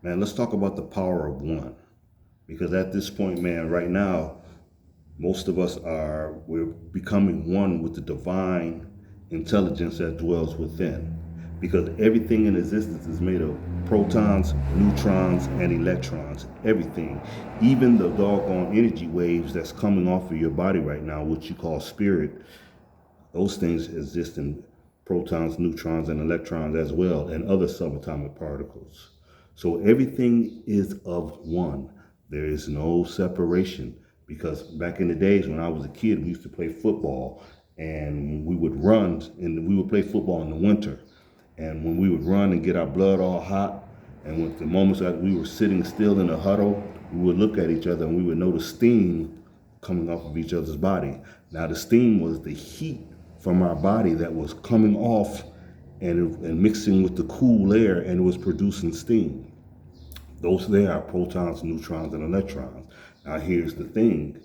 Man, let's talk about the power of one. Because at this point, man, right now, most of us we're becoming one with the divine intelligence that dwells within. Because everything in existence is made of protons, neutrons, and electrons. Everything. Even the doggone energy waves that's coming off of your body right now, which you call spirit, those things exist in protons, neutrons, and electrons as well, and other subatomic particles. So everything is of one. There is no separation, because back in the days when I was a kid, we used to play football, and we would run, and we would play football in the winter. And when we would run and get our blood all hot, and with the moments that we were sitting still in a huddle, we would look at each other and we would notice steam coming off of each other's body. Now the steam was the heat from our body that was coming off and mixing with the cool air, and it was producing steam. Those there are protons, neutrons, and electrons. Now here's the thing.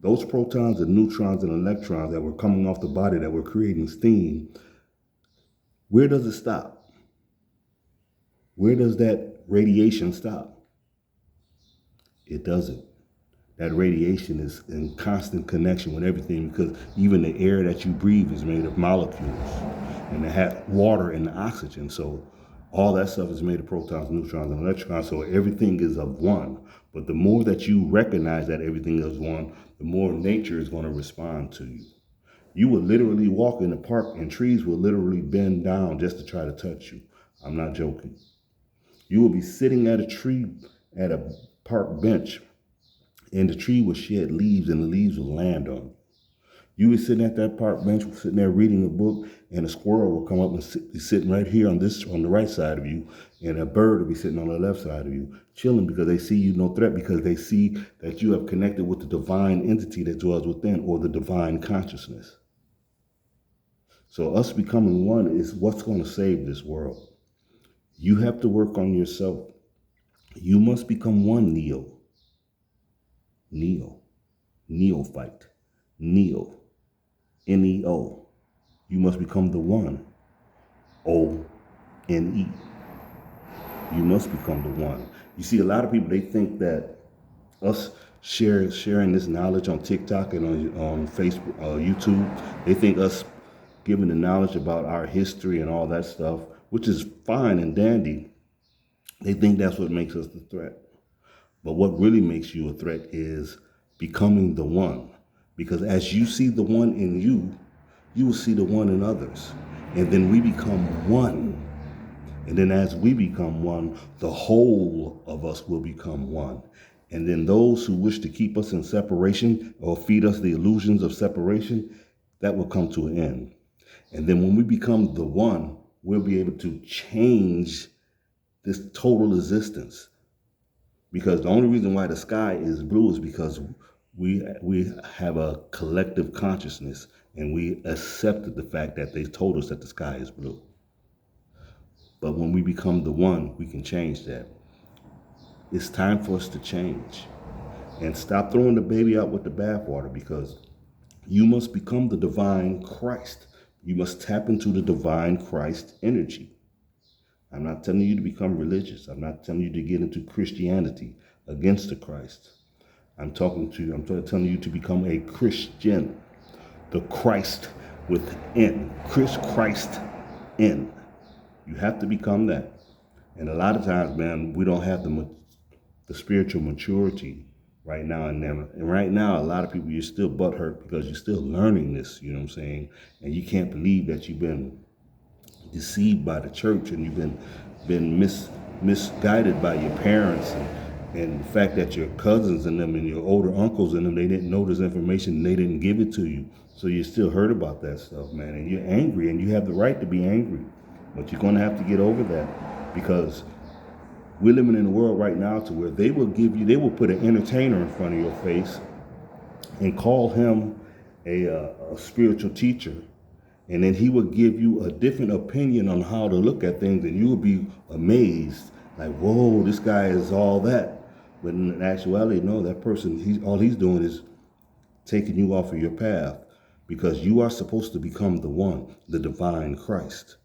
Those protons and neutrons and electrons that were coming off the body that were creating steam, where does it stop? Where does that radiation stop? It doesn't. That radiation is in constant connection with everything, because even the air that you breathe is made of molecules, and it has water and oxygen. So all that stuff is made of protons, neutrons, and electrons. So everything is of one. But the more that you recognize that everything is one, the more nature is going to respond to you. You will literally walk in the park and trees will literally bend down just to try to touch you. I'm not joking. You will be sitting at a tree, at a park bench, and the tree will shed leaves, and the leaves will land on you. You be sitting at that park bench, sitting there reading a book, and a squirrel will come up and be sitting right here on the right side of you, and a bird will be sitting on the left side of you, chilling, because they see you no threat, because they see that you have connected with the divine entity that dwells within, or the divine consciousness. So us becoming one is what's going to save this world. You have to work on yourself. You must become one, Neophyte, Neo, Neo. You must become the one, O-N-E. You must become the one. You see, a lot of people, they think that us sharing this knowledge on TikTok and on Facebook, YouTube, they think us giving the knowledge about our history and all that stuff, which is fine and dandy, they think that's what makes us the threat. But what really makes you a threat is becoming the one. Because as you see the one in you, you will see the one in others. And then we become one. And then as we become one, the whole of us will become one. And then those who wish to keep us in separation or feed us the illusions of separation, that will come to an end. And then when we become the one, we'll be able to change this total existence. Because the only reason why the sky is blue is because we have a collective consciousness, and we accepted the fact that they told us that the sky is blue. But when we become the one, we can change that. It's time for us to change and stop throwing the baby out with the bathwater, because you must become the divine Christ. You must tap into the divine Christ energy. I'm not telling you to become religious. I'm not telling you to get into Christianity against the Christ. I'm telling you to become a Christian, the Christ within, Christ in. You have to become that. And a lot of times, man, we don't have the spiritual maturity right now in them. And right now, a lot of people, you're still butthurt because you're still learning this, you know what I'm saying? And you can't believe that you've been deceived by the church, and you've been misguided by your parents, and the fact that your cousins and them and your older uncles and them, they didn't know this information and they didn't give it to you. So you still heard about that stuff, man, and you're angry, and you have the right to be angry, but you're going to have to get over that, because we're living in a world right now to where they will put an entertainer in front of your face and call him a spiritual teacher. And then he will give you a different opinion on how to look at things, and you will be amazed, like, whoa, this guy is all that. But in actuality, no, that person, all he's doing is taking you off of your path, because you are supposed to become the one, the divine Christ.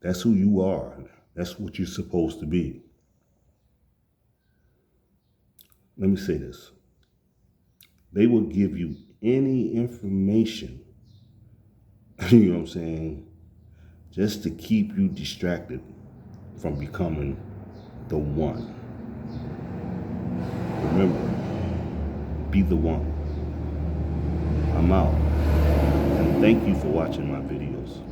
That's who you are. That's what you're supposed to be. let me say this. They will give you any information, you know what I'm saying, just to keep you distracted from becoming the one. Remember, be the one. I'm out. And thank you for watching my videos.